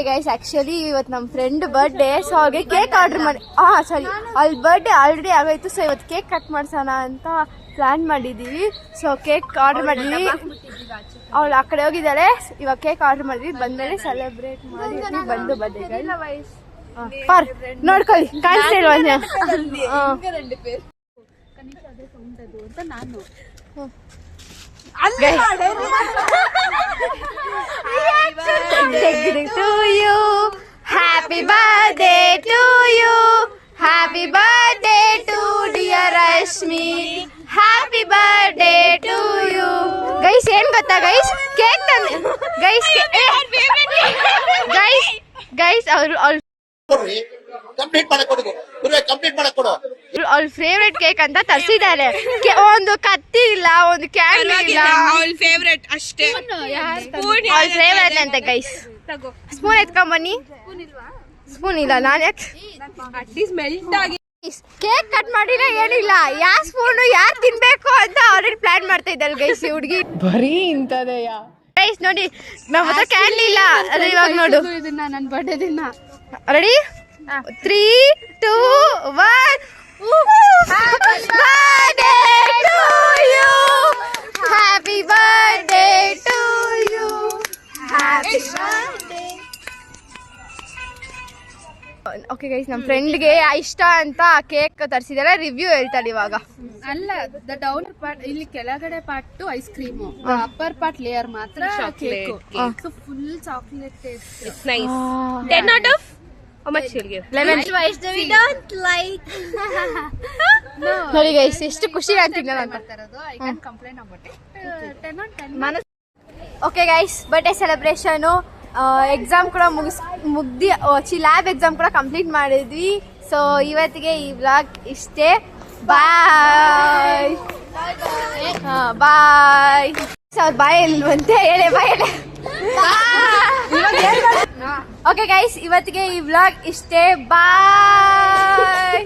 Guys actually ಇವತ್ತು ನಮ್ಮ friend birthday, so ಅವ್ರಿಗೆ ಕೇಕ್ ಆರ್ಡರ್ ಮಾಡಿ ಸಾರಿ ಅವ್ಳ ಬರ್ಡೇ ಆಲ್ರೆಡಿ ಆಗೋಯ್ತು. ಸೊ ಇವತ್ತು ಕೇಕ್ ಕಟ್ ಮಾಡ್ಸೋಣ ಅಂತ ಪ್ಲಾನ್ ಮಾಡಿದ್ದೀವಿ. ಸೊ ಕೇಕ್ ಆರ್ಡರ್ ಮಾಡಿದ್ವಿ, ಅವಳು ಆ ಕಡೆ ಹೋಗಿದ್ದಾಳೆ. ಇವಾಗ ಕೇಕ್ ಆರ್ಡರ್ ಮಾಡಿದ್ವಿ, ಬಂದ್ಮೇಲೆ ಸೆಲೆಬ್ರೇಟ್ ಮಾಡಿದ್ವಿ. ಬಂದು ಬರ್ಡೇ ನೋಡ್ಕೊಳ್ಳಿ, ಕಾಣಿಸ್ತಾ ಇಲ್ವಾ to you, happy birthday to you, happy birthday to dear Rashmi, happy birthday to you. Guys, ಏನ್ ಗೊತ್ತಾ ಗೈಸ್, ಕೇಕ್ ತಂದೆ ಗೈಸ್ ಅವ್ರು ಅವ್ಳ ಫೇವ್ರೆಟ್ ಕೇಕ್ ಅಂತ ತರಿಸಿದ್ದಾರೆ. ಒಂದು ಕತ್ತಿ ಇಲ್ಲ, ಒಂದು ಕ್ಯಾನ್ ಇಲ್ಲ, ಅವಳ ಫೇವ್ರೆಟ್ ಅಷ್ಟೇ. ಅವಳ ಫೇವ್ರೆಟ್ ಅಂತ ಗೈಸ್. ಸ್ಪೂನ್ ಎತ್ಕೊಂಡ್ ಬನ್ನಿ. ಸ್ಪೂನ್ ಇಲ್ಲ, ನಾನು ಯಾಕೆ ಮೆಲ್ಟ್ ಆಗಿ ಕೇಕ್ ಕಟ್ ಮಾಡಿಲ್ಲ ಏನಿಲ್ಲ. ಯಾವ ಸ್ಪೂನು ಯಾರು ತಿನ್ಬೇಕು ಅಂತ ಆಲ್ರೆಡಿ ಪ್ಲಾನ್ ಮಾಡ್ತಾ ಇದ್ದಾರೆ ಗೈಸ್. ಈ ಹುಡುಗಿ ಬರೀ ಇಂತದೆಯಾ ಗೈಸ್ ನೋಡಿ, ನಮ್ಮ ಹತ್ರ ಕ್ಯಾನ್ ಇಲ್ಲ. ಅದೇ ಇವಾಗ ನೋಡು, ಇದನ್ನ ನನ್ನ ಬರ್ಡೇ ದಿನ. Ready 3, 2, 1. Happy birthday to you, happy birthday to you, happy birthday. Okay guys, ನಮ್ಮ ಫ್ರೆಂಡ್ಗೆ ಇಷ್ಟ ಅಂತ ಕೇಕ್ ತರಿಸಿದಾರೆ. ರಿವ್ಯೂ ಹೇಳ್ತಾಳೆ ಇವಾಗ. ಅಲ್ಲ, ದ ಡೌನ್ ಪಾರ್ಟ್ ಇಲ್ಲಿ ಕೆಳಗಡೆ part ice cream, upper part layer ಮಾತ್ರ cake. Full chocolate taste. It's nice. 10 out of how much you'll give? 11. We don't like. ನೋಡಿ ಗೈಸ್, ಎಷ್ಟು ಖುಷಿ ಆಗ್ತಿಲ್ಲ ಅಂತ. I can't complain about it. 10 on 10. Okay guys, birthday celebration exam ಕೂಡ lab exam ಕೂಡ complete ಮಾಡಿದ್ವಿ. So ಇವತ್ತಿಗೆ ಈ ವ್ಲಾಗ್ ಇಷ್ಟೇ. ಬಾಯ್ ಬಾಯ್. ಬಾಯಲ್ವಂತೆ ಹೇಳಿ ಬಾಯಲ್ಲೇ. ಓಕೆ ಗೈಸ್, ಇವತ್ತಿಗೆ ಈ ವ್ಲಾಗ್ ಇಷ್ಟೇ. ಬಾಯ್.